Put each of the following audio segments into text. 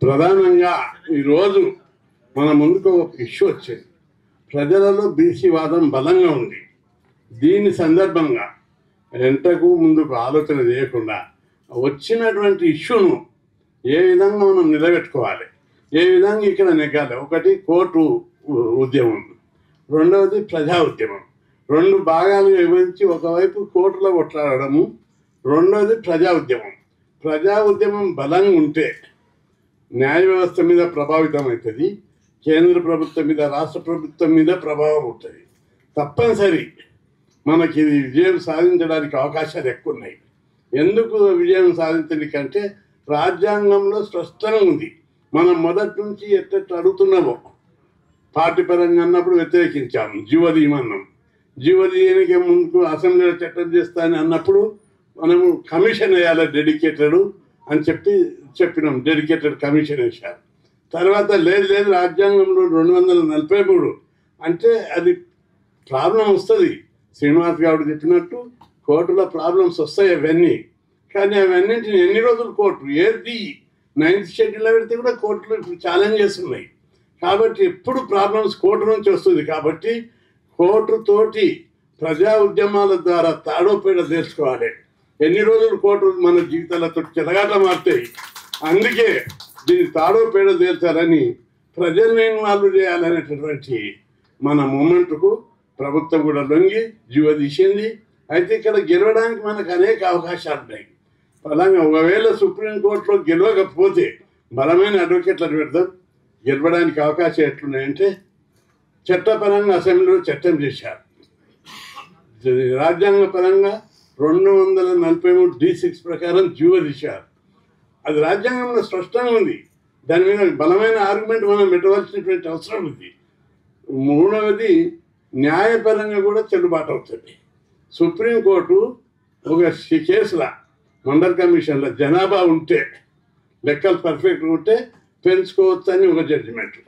ప్రధానంగా ఈరోజు మన ముందుకు ఒక ఇష్యూ వచ్చింది. ప్రజలలో బీసీ వాదం బలంగా ఉంది. దీని సందర్భంగా ఎంతకు ముందుకు ఆలోచన చేయకుండా వచ్చినటువంటి ఇష్యూను ఏ విధంగా మనం నిలబెట్టుకోవాలి, ఏ విధంగా ఇక్కడ నెగ్గాలి. ఒకటి కోర్టు ఉద్యమం, రెండవది ప్రజా ఉద్యమం. రెండు భాగాలు విభజించి ఒకవైపు కోర్టులో కొట్లాడము, రెండవది ప్రజా ఉద్యమం. ప్రజా ఉద్యమం బలంగా ఉంటే న్యాయ వ్యవస్థ మీద ప్రభావితం అవుతుంది, కేంద్ర ప్రభుత్వం మీద, రాష్ట్ర ప్రభుత్వం మీద ప్రభావం ఉంటుంది. తప్పనిసరి మనకి ఇది విజయం సాధించడానికి అవకాశాలు ఎక్కువ ఉన్నాయి. ఎందుకు విజయం సాధించడానికంటే రాజ్యాంగంలో స్పష్టంగా ఉంది. మనం మొదటి నుంచి ఎట్లా అడుగుతున్నామో పార్టీ పరంగా అన్నప్పుడు వ్యతిరేకించాము, జీవోదీయమన్నాం. జీవోదీయానికి ముందుకు అసెంబ్లీలో చట్టం చేస్తానని అన్నప్పుడు మనము కమిషన్ వేయాలి డెడికేటెడ్ అని చెప్పినాం. డెడికేటెడ్ కమిషన్ వేశారు. తర్వాత లేదు రాజ్యాంగంలో 243 అంటే అది ప్రాబ్లం వస్తుంది. శ్రీనివాస్ గౌడ్ చెప్పినట్టు కోర్టులో ప్రాబ్లమ్స్ వస్తాయి అవన్నీ. కానీ అవన్నింటిని ఎన్ని రోజులు కోర్టు ఏది 9th షెడ్యూల్లో పెడితే కూడా కోర్టులు ఇప్పుడు ఛాలెంజెస్ ఉన్నాయి. కాబట్టి ఎప్పుడు ప్రాబ్లమ్స్ కోర్టు నుంచి వస్తుంది. కాబట్టి కోర్టుతోటి ప్రజా ఉద్యమాల ద్వారా తాడోపేడ తెలుసుకోవాలి. ఎన్ని రోజులు కోర్టు మన జీవితాలతో చెలగాట మారుతాయి. అందుకే దీన్ని తాడోపేడ తేల్చాలని, ప్రజల్ని ఇన్వాల్వ్ చేయాలనేటటువంటి మన మూమెంట్కు ప్రభుత్వం కూడా లొంగి జీవో తీసింది. అయితే ఇక్కడ గెలవడానికి మనకు అనేక అవకాశాలు ఉన్నాయి. అలాగే ఒకవేళ సుప్రీంకోర్టులో గెలవకపోతే బలమైన అడ్వకేట్లను పెడతాం. గెలవడానికి అవకాశం ఎట్లున్నాయంటే చట్టపరంగా అసెంబ్లీలో చట్టం చేశారు. రాజ్యాంగ పరంగా 243(d)(6) ప్రకారం జీవో తీశారు. అది రాజ్యాంగంలో స్పష్టంగా ఉంది. దాని మీద బలమైన ఆర్గ్యుమెంట్ మనం పెట్టవలసినటువంటి అవసరం ఉంది. మూడవది న్యాయపరంగా కూడా చెల్లుబాటు అవుతుంది. సుప్రీంకోర్టు ఒక కేసులో మండల్ కమిషన్లో జనాభా ఉంటే, లెక్కలు పర్ఫెక్ట్గా ఉంటే పెంచుకోవచ్చు అని ఒక జడ్జిమెంట్.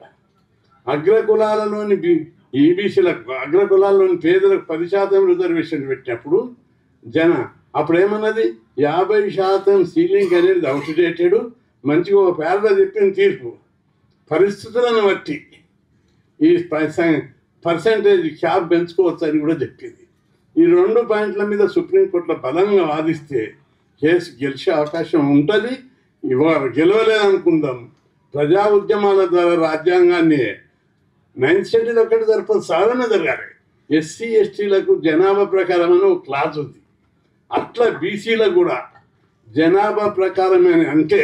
అగ్రకులాలలోని ఈబీసీలకు, అగ్రకులాల్లోని పేదలకు 10% రిజర్వేషన్ పెట్టినప్పుడు అప్పుడు ఏమన్నది 50% సీలింగ్ అనేది అవుట్డేటెడ్. మంచిగా ఒక పేరలో చెప్పిన తీర్పు పరిస్థితులను బట్టి ఈ పర్సంటేజ్ క్యాప్ పెంచుకోవచ్చు అని కూడా చెప్పింది. ఈ 2 పాయింట్ల మీద సుప్రీంకోర్టులో బలంగా వాదిస్తే కేసు గెలిచే అవకాశం ఉంటుంది. గెలవలేదనుకుందాం, ప్రజా ఉద్యమాల ద్వారా రాజ్యాంగాన్ని 9th షెడ్యూల్ ఒకటి సరిపోదు, సాధన జరగాలి. ఎస్సీ ఎస్టీలకు జనాభా ప్రకారం అని ఒక క్లాస్ ఉంది. అట్లా బీసీలకు కూడా జనాభా ప్రకారమే అంటే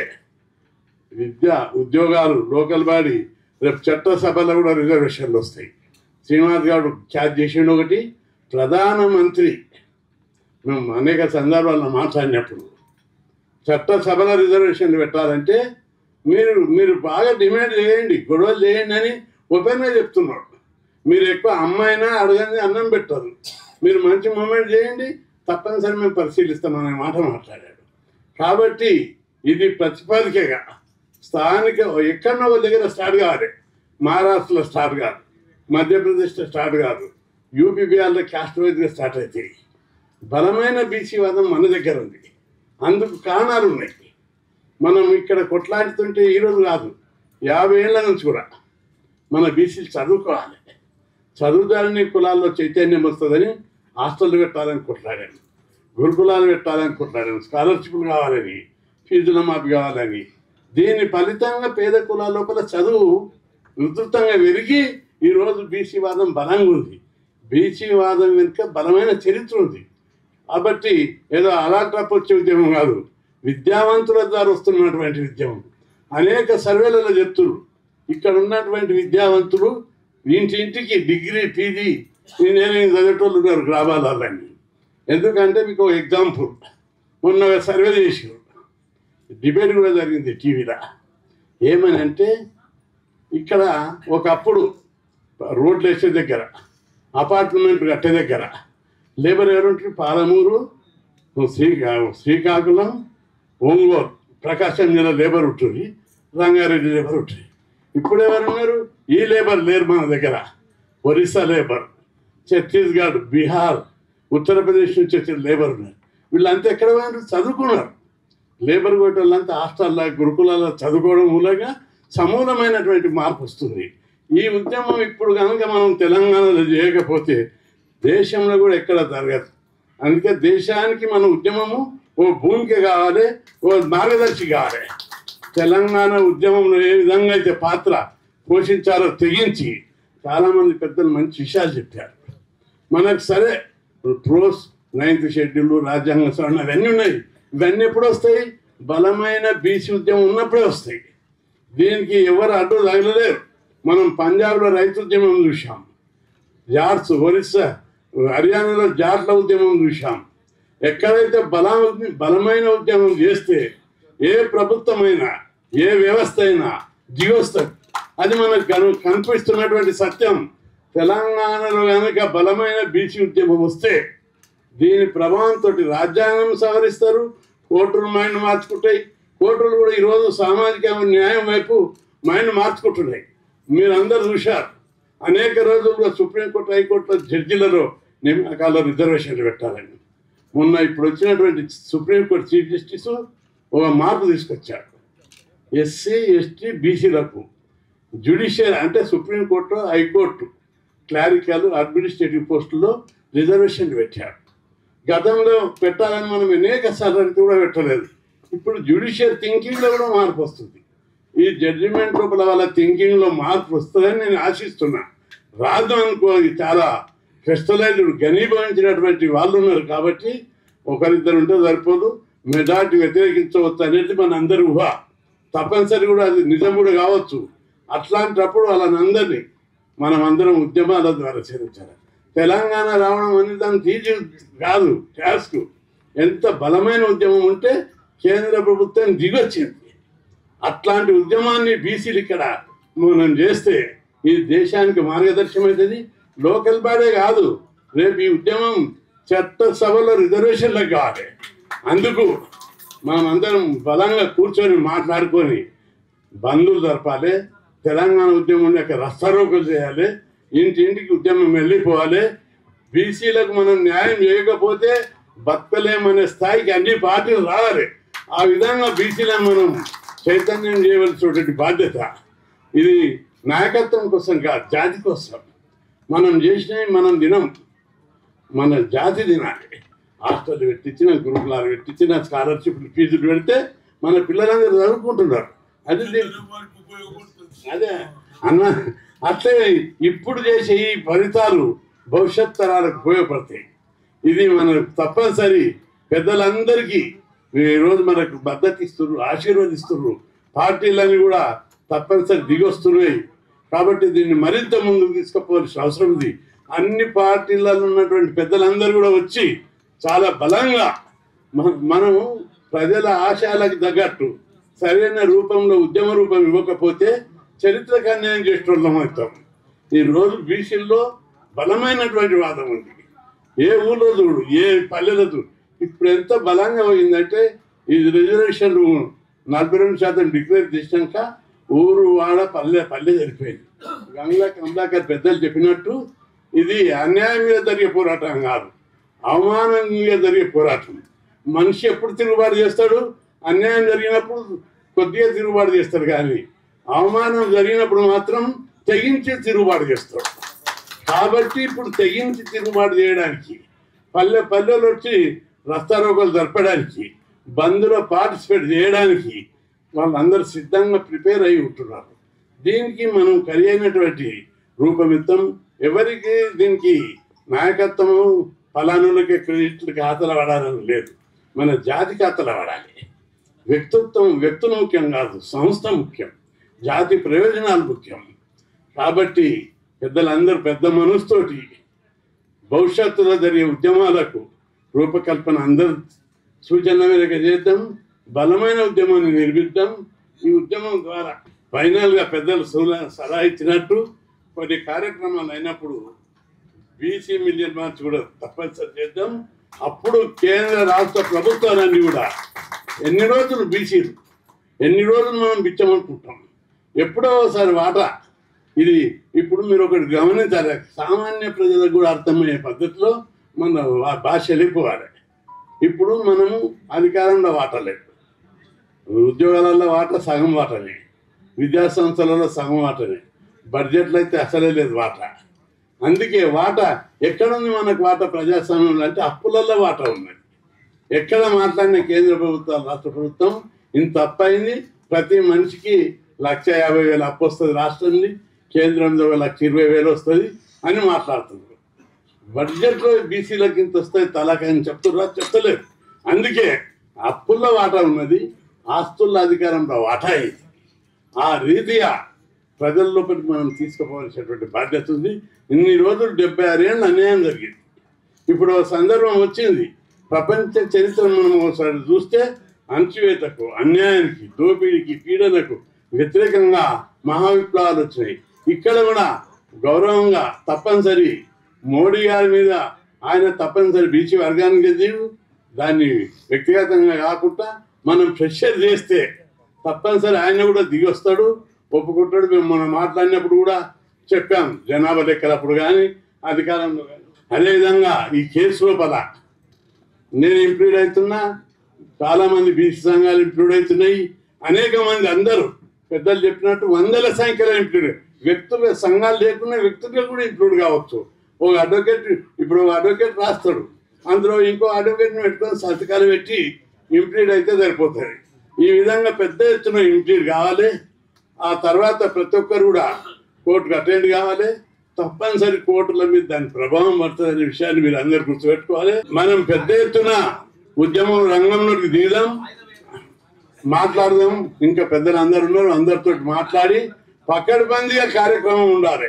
విద్య, ఉద్యోగాలు, లోకల్ బాడీ, రేపు చట్టసభలో కూడా రిజర్వేషన్లు వస్తాయి. శ్రీనివాస్ గారు క్యాచ్ చేసిండు. ఒకటి ప్రధానమంత్రి మేము అనేక సందర్భాల్లో మాట్లాడినప్పుడు చట్టసభల రిజర్వేషన్లు పెట్టాలంటే మీరు బాగా డిమాండ్ చేయండి, గొడవలు చేయండి అని ఓపెన్గా చెప్తున్నాడు. మీరు ఎక్కువ అమ్మాయినా అడగని అన్నం పెట్టారు. మీరు మంచి మూమెంట్ చేయండి, తప్పనిసరి మేము పరిశీలిస్తామనే మాట మాట్లాడాడు. కాబట్టి ఇది ప్రతిపాదికగా స్థానిక ఎక్కడో ఒక దగ్గర స్టార్ట్ కావాలి. మహారాష్ట్రలో స్టార్ట్ కాదు, మధ్యప్రదేశ్లో స్టార్ట్ కాదు, యూపీ బిహార్లో క్యాస్ట్ వైజ్గా స్టార్ట్ అవుతాయి. బలమైన బీసీ వాదం మన దగ్గర ఉంది. అందుకు కారణాలు ఉన్నాయి. మనం ఇక్కడ కొట్లాడుతుంటే ఈరోజు కాదు, 50 ఏళ్ళ నుంచి కూడా మన బీసీలు చదువుకోవాలి. చదువుదారని కులాల్లో చైతన్యం వస్తుందని హాస్టళ్ళు పెట్టాలని కొట్లాడాను, గురుకులాలు పెట్టాలని కొట్లాడాను, స్కాలర్షిప్లు కావాలని, ఫీజుల మాఫీ కావాలని. దీని ఫలితంగా పేద కులాల లోపల చదువు విస్తృతంగా పెరిగి ఈరోజు బీసీ వాదం బలంగా ఉంది. బీసీ వాదం వెనుక బలమైన చరిత్ర ఉంది. కాబట్టి ఏదో అలాంటి వచ్చే ఉద్యమం కాదు, విద్యావంతుల ద్వారా వస్తున్నటువంటి ఉద్యమం. అనేక సర్వేలలో చెప్తున్నారు, ఇక్కడ ఉన్నటువంటి విద్యావంతులు ఇంటింటికి డిగ్రీ, పీజీ, ఇంజనీరింగ్ చదివేటోళ్ళు ఉన్నారు గ్రామాలన్నీ. ఎందుకంటే మీకు ఒక ఎగ్జాంపుల్, మొన్న సర్వే చేసారు, డిబేట్ కూడా జరిగింది టీవీలో. ఏమని అంటే ఇక్కడ ఒకప్పుడు రోడ్లు వేసే దగ్గర, అపార్ట్మెంట్ కట్టే దగ్గర లేబర్ ఎవరుంటారు? పాలమూరు, శ్రీకాకుళం, ఒంగోలు, ప్రకాశం జిల్లా లేబర్ ఉంటుంది, రంగారెడ్డి లేబర్ ఉంటుంది. ఇప్పుడు ఎవరున్నారు? ఈ లేబర్ లేరు మన దగ్గర. ఒరిస్సా లేబర్, ఛత్తీస్గఢ్, బీహార్, ఉత్తరప్రదేశ్ నుంచి వచ్చిన లేబర్ ఉన్నారు. వీళ్ళంతా ఎక్కడ పోయినారు? చదువుకున్నారు. లేబర్ కోటలంతా హాస్టల్లో గురుకులాల్లో చదువుకోవడం మూలంగా సమూలమైనటువంటి మార్పు వస్తుంది. ఈ ఉద్యమం ఇప్పుడు కనుక మనం తెలంగాణలో చేయకపోతే దేశంలో కూడా ఎక్కడ జరగదు. అందుకే దేశానికి మన ఉద్యమము ఓ భూమిక కావాలి, ఓ మార్గదర్శి కావాలి. తెలంగాణ ఉద్యమంలో ఏ విధంగా అయితే పాత్ర పోషించాలో తెగించి చాలామంది పెద్దలు మంచి విషయాలు చెప్పారు. మనకు సరే ప్రోస్ 9th షెడ్యూల్, రాజ్యాంగ సవరణ అవన్నీ ఉన్నాయి. ఇవన్నీ ఎప్పుడు వస్తాయి? బలమైన బీసీ ఉద్యమం ఉన్నప్పుడే వస్తాయి. దీనికి ఎవరు అడ్డు తగలలేరు. మనం పంజాబ్లో రైతు ఉద్యమం చూసాం, జాట్స్, ఒరిస్సా, హర్యానాలో జాట్ల ఉద్యమం చూసాం. ఎక్కడైతే బలమైన ఉద్యమం చేస్తే ఏ ప్రభుత్వమైనా ఏ వ్యవస్థ అయినా దిగొస్తుంది. అది మనకు కనిపిస్తున్నటువంటి సత్యం. తెలంగాణలో కనుక బలమైన బీసీ ఉద్యమం వస్తే దీని ప్రభావంతో రాజ్యాంగం సవరిస్తారు, కోర్టులు మైండ్ మార్చుకుంటాయి. కోర్టులు కూడా ఈరోజు సామాజిక న్యాయం వైపు మైండ్ మార్చుకుంటున్నాయి. మీరందరూ చూశారు, అనేక రోజులుగా సుప్రీంకోర్టు, హైకోర్టులో జడ్జిలలో నియామకాల్లో రిజర్వేషన్లు పెట్టాలని. మొన్న ఇప్పుడు వచ్చినటువంటి సుప్రీంకోర్టు చీఫ్ జస్టిస్ ఒక మార్పు తీసుకొచ్చాడు. ఎస్సీ, ఎస్టీ, బీసీలకు జ్యుడిషియల్ అంటే సుప్రీంకోర్టు, హైకోర్టు క్లారికల్, అడ్మినిస్ట్రేటివ్ పోస్టుల్లో రిజర్వేషన్లు పెట్టాడు. గతంలో పెట్టాలని మనం అనేక సార్లు కూడా పెట్టలేదు. ఇప్పుడు జ్యుడిషియల్ థింకింగ్లో కూడా మార్పు వస్తుంది. ఈ జడ్జిమెంట్ లోపల వాళ్ళ థింకింగ్లో మార్పు వస్తుందని నేను ఆశిస్తున్నా. రాదు అనుకో, చాలా క్రిస్టలైజ్డ్ ఘనీభవించినటువంటి వాళ్ళు ఉన్నారు. కాబట్టి ఒకరిద్దరు ఉంటే సరిపోదు, మెజార్టీ వ్యతిరేకించవచ్చు అనేది మన అందరి ఊహ. తప్పనిసరి కూడా అది నిజం కూడా కావచ్చు. అట్లాంటప్పుడు వాళ్ళనందరినీ మనం అందరం ఉద్యమాల ద్వారా చేర్చాలి. తెలంగాణ రావడం అనేది దానికి ఈజీ కాదు, టాస్క్. ఎంత బలమైన ఉద్యమం ఉంటే కేంద్ర ప్రభుత్వం దిగొచ్చింది. అట్లాంటి ఉద్యమాన్ని బీసీలు ఇక్కడ మనం చేస్తే ఈ దేశానికి మార్గదర్శనం అవుతుంది. లోకల్ బాడే కాదు, రేపు ఈ ఉద్యమం చట్టసభలో రిజర్వేషన్లకు కావాలి. అందుకు మనం అందరం బలంగా కూర్చొని మాట్లాడుకొని బంధువులు జరపాలి. తెలంగాణ ఉద్యమం యొక్క రస్తారోకలు చేయాలి. ఇంటింటికి ఉద్యమం వెళ్ళిపోవాలి. బీసీలకు మనం న్యాయం చేయకపోతే బతకలేమనే స్థాయికి అన్ని పార్టీలు రావాలి. ఆ విధంగా బీసీలను మనం చైతన్యం చేయవలసినటువంటి బాధ్యత. ఇది నాయకత్వం కోసం కాదు, జాతి కోసం. మనం చేసినవి మనం తినం, మన జాతి తినాలి. హాస్టల్ పెట్టించిన, గురుకులాలు పెట్టించిన, స్కాలర్షిప్లు ఫీజులు పెడితే మన పిల్లలందరూ చదువుకుంటున్నారు. అదే అన్న, అట్లే ఇప్పుడు చేసే ఈ ఫలితాలు భవిష్యత్ తరాలకు ఉపయోగపడతాయి. ఇది మనకు తప్పనిసరి. పెద్దలందరికీ ఈరోజు మనకు మద్దతు ఇస్తున్నారు, ఆశీర్వదిస్తున్నారు. పార్టీలన్నీ కూడా తప్పనిసరి దిగొస్తున్నాయి. కాబట్టి దీన్ని మరింత ముందుకు తీసుకుపోవాల్సిన అవసరం ఉంది. అన్ని పార్టీలలో ఉన్నటువంటి పెద్దలందరూ కూడా వచ్చి చాలా బలంగా మనము ప్రజల ఆశయాలకు తగ్గట్టు సరైన రూపంలో ఉద్యమ రూపం ఇవ్వకపోతే చరిత్రకు అన్యాయం చేసేటోళ్ళం అవుతాం. ఈరోజు బీసీల్లో బలమైనటువంటి వాదం ఉంది. ఏ ఊళ్ళో చూడు, ఏ పల్లెలో చూడు, ఇప్పుడు ఎంత బలంగా పోయిందంటే ఈ రిజర్వేషన్ 42% డిక్లేర్ చేసినాక ఊరు వాడ పల్లె పల్లె సరిపోయింది. కమలాకర్ పెద్దలు చెప్పినట్టు ఇది అన్యాయం మీద జరిగే పోరాటం కాదు, అవమానం మీద జరిగే పోరాటం. మనిషి ఎప్పుడు తిరుగుబాటు చేస్తాడు? అన్యాయం జరిగినప్పుడు కొద్దిగా తిరుగుబాటు చేస్తాడు, కానీ అవమానం జరిగినప్పుడు మాత్రం తెగించి తిరుగుబాటు చేస్తాడు. కాబట్టి ఇప్పుడు తెగించి తిరుగుబాటు చేయడానికి, పల్లెలు వచ్చి రస్తారోకలు జరపడానికి, బంద్లో పార్టిసిపేట్ చేయడానికి వాళ్ళందరూ సిద్ధంగా ప్రిపేర్ అయి ఉంటున్నారు. దీనికి మనం అయినటువంటి రూపమిత్తం. ఎవరికి దీనికి నాయకత్వము ఫలానులకి క్రెడిట్లు ఖాతాలు పడాలని లేదు, మన జాతి ఖాతాలు పడాలి. వ్యక్తులు ముఖ్యం కాదు, సంస్థ ముఖ్యం, జాతి ప్రయోజనాలు ముఖ్యం. కాబట్టి పెద్దలందరూ పెద్ద మనసుతోటి భవిష్యత్తులో జరిగే ఉద్యమాలకు రూపకల్పన అందరూ సూచన మేరకు చేద్దాం. బలమైన ఉద్యమాన్ని నిర్మిద్దాం. ఈ ఉద్యమం ద్వారా ఫైనల్గా పెద్దలు సలహా ఇచ్చినట్టు కొన్ని కార్యక్రమాలు అయినప్పుడు బీసీ మిలియన్ మార్చ్ కూడా తప్పనిసరి చేద్దాం. అప్పుడు కేంద్ర రాష్ట్ర ప్రభుత్వాలన్నీ కూడా ఎన్ని రోజులు బీసీలు, ఎన్ని రోజులు మనం బిచ్చమనుకుంటాం, ఎప్పుడో ఒకసారి వాటా. ఇది ఇప్పుడు మీరు ఒకటి గమనించాలి, సామాన్య ప్రజలకు కూడా అర్థమయ్యే పద్ధతిలో మన భాష వెళ్ళిపోవాలి. ఇప్పుడు మనము అధికారంలో వాటలేదు, ఉద్యోగాలలో వాటా సగం వాటనే, విద్యా సంస్థలలో సగం వాటనే, బడ్జెట్లో అయితే అసలే లేదు వాటా. అందుకే వాటా ఎక్కడుంది మనకు వాటా ప్రజాస్వామ్యంలో అంటే అప్పులలో వాటా ఉన్నది. ఎక్కడ మాట్లాడిన కేంద్ర ప్రభుత్వాలు రాష్ట్ర ప్రభుత్వం ఇంత తప్పైంది, ప్రతి మనిషికి 1,50,000 అప్పు వస్తుంది రాష్ట్రంలో, కేంద్రంలో 1,20,000 వస్తుంది అని మాట్లాడుతున్నారు. బడ్జెట్లో బీసీలకు ఇంత వస్తుంది తలాకని చెప్తున్నారు, చెప్తలేదు. అందుకే అప్పుల్లో వాటా ఉన్నది, ఆస్తుల అధికారంలో వాటా అయింది. ఆ రీతిగా ప్రజల లోపలికి మనం తీసుకుపోవాల్సినటువంటి బాధ్యత ఉంది. ఇన్ని రోజులు 76 ఏళ్ళు అన్యాయం జరిగింది. ఇప్పుడు సందర్భం వచ్చింది. ప్రపంచ చరిత్ర మనం ఒకసారి చూస్తే అణచివేతకు, అన్యాయానికి, దోపిడీకి, పీడనకు వ్యతిరేకంగా మహావిప్లవాలు వచ్చినాయి. ఇక్కడ కూడా గౌరవంగా తప్పనిసరి మోడీ గారి మీద ఆయన తప్పనిసరి బీసీ వర్గానికి జీవు, దాన్ని వ్యక్తిగతంగా కాకుండా మనం ప్రెషర్ చేస్తే తప్పనిసరి ఆయన కూడా దిగి వస్తాడు, ఒప్పుకుంటాడు. మేము మనం మాట్లాడినప్పుడు కూడా చెప్పాం, జనాభా లెక్కలప్పుడు కానీ అధికారంలో కానీ. అదేవిధంగా ఈ కేసు లోపల నేను ఇంప్లూడ్ అవుతున్నా, చాలామంది బీసీ సంఘాలు ఇంప్లూడ్ అవుతున్నాయి, అనేక మంది అందరూ పెద్దలు చెప్పినట్టు వందల సంఖ్యలో ఇంప్లూడ్, వ్యక్తుల సంఘాలు లేకుండా వ్యక్తులు కూడా ఇంప్లూడ్ కావచ్చు. ఒక అడ్వకేట్, ఇప్పుడు ఒక అడ్వకేట్ రాస్తాడు, అందులో ఇంకో అడ్వకేట్ని పెట్టుకొని సంతకాలు పెట్టి ఇంప్లీడ్ అయితే సరిపోతుంది. ఈ విధంగా పెద్ద ఎత్తున ఇంప్లీడ్ కావాలి. ఆ తర్వాత ప్రతి ఒక్కరు కూడా కోర్టుకు అటెండ్ కావాలి. తప్పనిసరి కోర్టుల మీద దాని ప్రభావం పడుతుంది అనే విషయాన్ని మీరు అందరు గుర్తుపెట్టుకోవాలి. మనం పెద్ద ఎత్తున ఉద్యమం రంగంలోకి దిగుదాం, మాట్లాడదాం. ఇంకా పెద్దలు అందరు ఉన్నారు, అందరితో మాట్లాడి పకడ్బందీగా కార్యక్రమం ఉండాలి.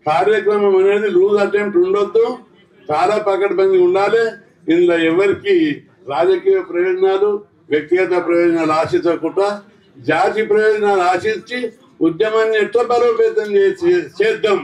కార్యక్రమం అనేది లూజ్ అటెంప్ట్ ఉండొద్దు, చాలా పకడ్బందీ ఉండాలి. ఇందులో ఎవరికి రాజకీయ ప్రయోజనాలు, వ్యక్తిగత ప్రయోజనాలు ఆశించకుండా జాతి ప్రయోజనాలు ఆశించి ఉద్యమాన్ని ఎట్లా బలోపేతం చేద్దాం.